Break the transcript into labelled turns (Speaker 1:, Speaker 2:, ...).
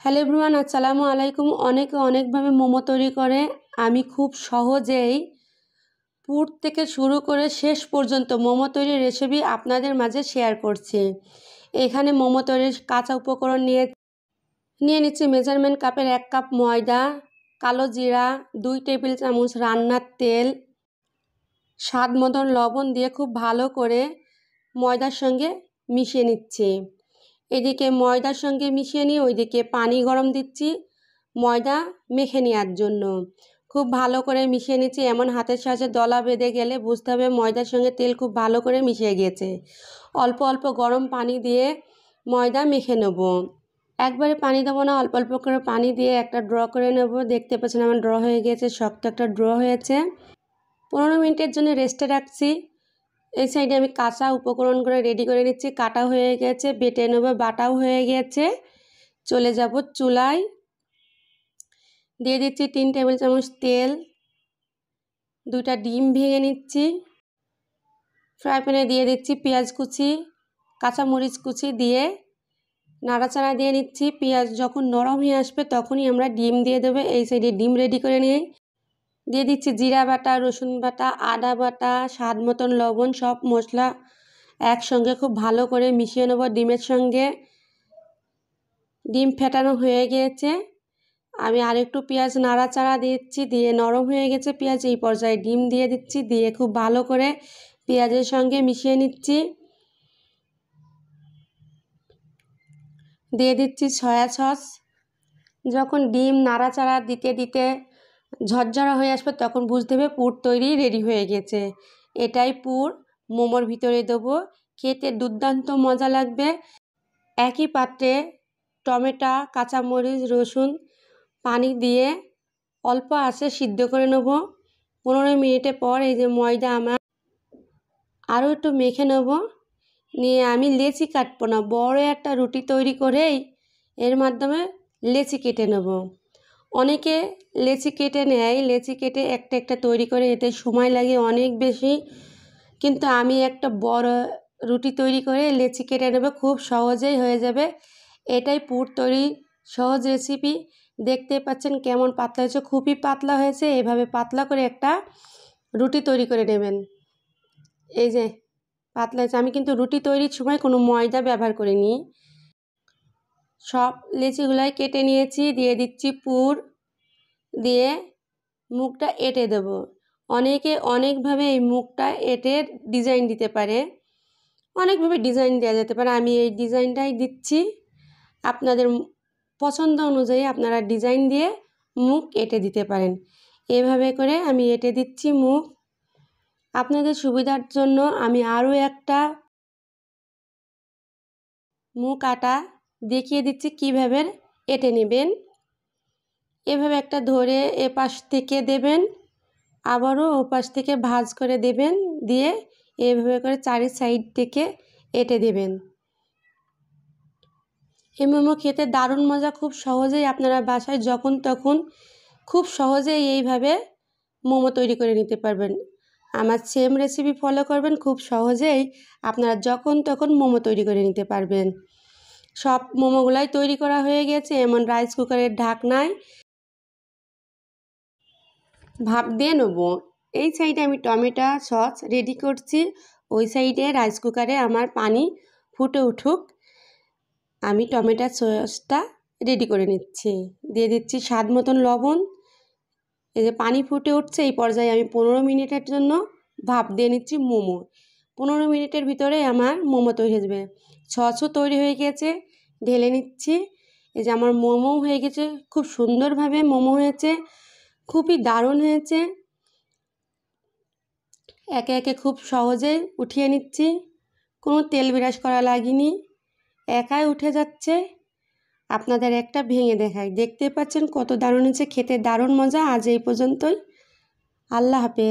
Speaker 1: Hello everyone, আসসালামু আলাইকুম। অনেকভাবে মোমো তৈরি করে আমি খুব সহজেই পুর থেকে শুরু করে শেষ পর্যন্ত মোমো তৈরির রেসিপি আপনাদের মাঝে শেয়ার করছি। এখানে মোমো তৈরির কাঁচা উপকরণ নিয়ে নিচ্ছি মেজারমেন্ট কাপের 1 কাপ ময়দা, কালো জিরা, 2 টেবিল চামচ রান্নার তেল, স্বাদ মতন লবণ দিয়ে খুব ভালো করে ময়দার সঙ্গে মিশিয়ে নিচ্ছি। এদিকে ময়দার সঙ্গে মিশিয়ে নিয়ে ওইদিকে পানি গরম দিচ্ছি ময়দা মেখে নেওয়ার জন্য। খুব ভালো করে মিশিয়ে নিচ্ছি। এমন হাতের সাহায্যে দলা বেঁধে গেলে বুঝতে হবে ময়দার সঙ্গে তেল খুব ভালো করে মিশিয়ে গিয়েছে। অল্প অল্প গরম পানি দিয়ে ময়দা মেখে নেব। একবারে পানি দেবো না, অল্প অল্প করে পানি দিয়ে একটা ড্র করে নেব। দেখতে পাচ্ছেন আমার ড্র হয়ে গিয়েছে, শক্ত একটা ড্র হয়েছে। 15 মিনিটের জন্য রেস্টে রাখছি। এই সাইডে আমি কাঁচা উপকরণগুলো রেডি করে নিচ্ছি। কাটা হয়ে গেছে, বেটে নেব, বাটাও হয়ে গেছে। চলে যাব চুলায়, দিয়ে দিচ্ছি 3 টেবিল চামচ তেল, 2টা ডিম ভেঙে নিচ্ছি। ফ্রাই প্যানে দিয়ে দিচ্ছি পেঁয়াজ কুচি, কাঁচামরিচ কুচি দিয়ে নাড়াচাড়া দিয়ে নিচ্ছি। পেঁয়াজ যখন নরম হয়ে আসবে তখনই আমরা ডিম দিয়ে দেবো। এই সাইডে ডিম রেডি করে নিয়ে দিয়ে দিচ্ছি জিরা বাটা, রসুন বাটা, আদা বাটা, স্বাদ মতন লবণ, সব মশলা একসঙ্গে খুব ভালো করে মিশিয়ে নেব ডিমের সঙ্গে। ডিম ফেটানো হয়ে গিয়েছে। আমি আরেকটু পেঁয়াজ নাড়াচাড়া দিচ্ছি, দিয়ে নরম হয়ে গেছে পেঁয়াজ। এই পর্যায়ে ডিম দিয়ে দিচ্ছি, দিয়ে খুব ভালো করে পেঁয়াজের সঙ্গে মিশিয়ে নিচ্ছি। দিয়ে দিচ্ছি সয়া সস। যখন ডিম নাড়াচাড়া দিতে দিতে ঝরঝরা হয়ে আসবে তখন বুঝতে হবে পুর তৈরি রেডি হয়ে গেছে। এটাই পুর, মোমোর ভিতরে দেবো। খেতে দুর্দান্ত মজা লাগবে। একই পাত্রে টমেটো, কাঁচামরিচ, রসুন পানি দিয়ে অল্প আঁচে সিদ্ধ করে নেব। 15 মিনিটের পর এই যে ময়দা আমার আরও একটু মেখে নেব। নিয়ে আমি লেচি কাটবো না, বড় একটা রুটি তৈরি করেই এর মাধ্যমে লেচি কেটে নেব। অনেকে লেচি কেটে নেয়, লেচি কেটে একটা একটা তৈরি করে, এতে সময় লাগে অনেক বেশি। কিন্তু আমি একটা বড় রুটি তৈরি করে লেচি কেটে নেব, খুব সহজেই হয়ে যাবে। এটাই পুর তৈরি সহজ রেসিপি। দেখতে পাচ্ছেন কেমন পাতলা হয়েছে, খুবই পাতলা হয়েছে। এভাবে পাতলা করে একটা রুটি তৈরি করে নেবেন। এই যে পাতলা হয়েছে। আমি কিন্তু রুটি তৈরির সময় কোনো ময়দা ব্যবহার করিনি। সব লেচিগুলাই কেটে নিয়েছি, দিয়ে দিচ্ছি পুর, দিয়ে মুখটা এঁটে দেব। অনেকে অনেকভাবে এই মুখটা এঁটে ডিজাইন দিতে পারে, অনেকভাবে ডিজাইন দেওয়া যেতে পারে। আমি এই ডিজাইনটাই দিচ্ছি। আপনাদের পছন্দ অনুযায়ী আপনারা ডিজাইন দিয়ে মুখ এঁটে দিতে পারেন। এভাবে করে আমি এঁটে দিচ্ছি মুখ। আপনাদের সুবিধার জন্য আমি আরও একটা মুখ আটা দেখিয়ে দিচ্ছি কিভাবে এঁটে নেবেন। এভাবে একটা ধরে এপাশ থেকে দেবেন, আবারও ওপাশ থেকে ভাঁজ করে দেবেন, দিয়ে এভাবে করে চারি সাইড থেকে এঁটে দেবেন। এই মোমো খেতে দারুণ মজা। খুব সহজেই আপনারা বাসায় যখন তখন খুব সহজেই এইভাবে মোমো তৈরি করে নিতে পারবেন। আমার সেম রেসিপি ফলো করবেন, খুব সহজেই আপনারা যখন তখন মোমো তৈরি করে নিতে পারবেন। সব মোমোগুলাই তৈরি করা হয়ে গেছে। এমন রাইস কুকারের ঢাকনায় ভাপ দিয়ে নেব। এই সাইডে আমি টমেটো সস রেডি করছি, ওই সাইডে রাইস কুকারে আমার পানি ফুটে উঠুক, আমি টমেটো সসটা রেডি করে নিচ্ছি। দিয়ে দিচ্ছি স্বাদ মতন লবণ। এই যে পানি ফুটে উঠছে, এই পর্যায়ে আমি 15 মিনিটের জন্য ভাপ দিয়ে নিচ্ছি মোমো। 15 মিনিটের ভিতরে আমার মোমো তৈরি হয়ে যাবে। সসও তৈরি হয়ে গেছে, ঢেলে নিচ্ছি। এই যে আমার মোমো হয়ে গেছে, খুব সুন্দরভাবে মোমো হয়েছে, খুবই দারুণ হয়েছে। একে একে খুব সহজেই উঠিয়ে নিচ্ছি, কোনো তেল বিরাস করা লাগেনি, একাই উঠে যাচ্ছে। আপনাদের একটা ভেঙে দেখাই, দেখতে পাচ্ছেন কত দারুণ হয়েছে, খেতে দারুণ মজা। আজ এই পর্যন্তই, আল্লাহ হাফেজ।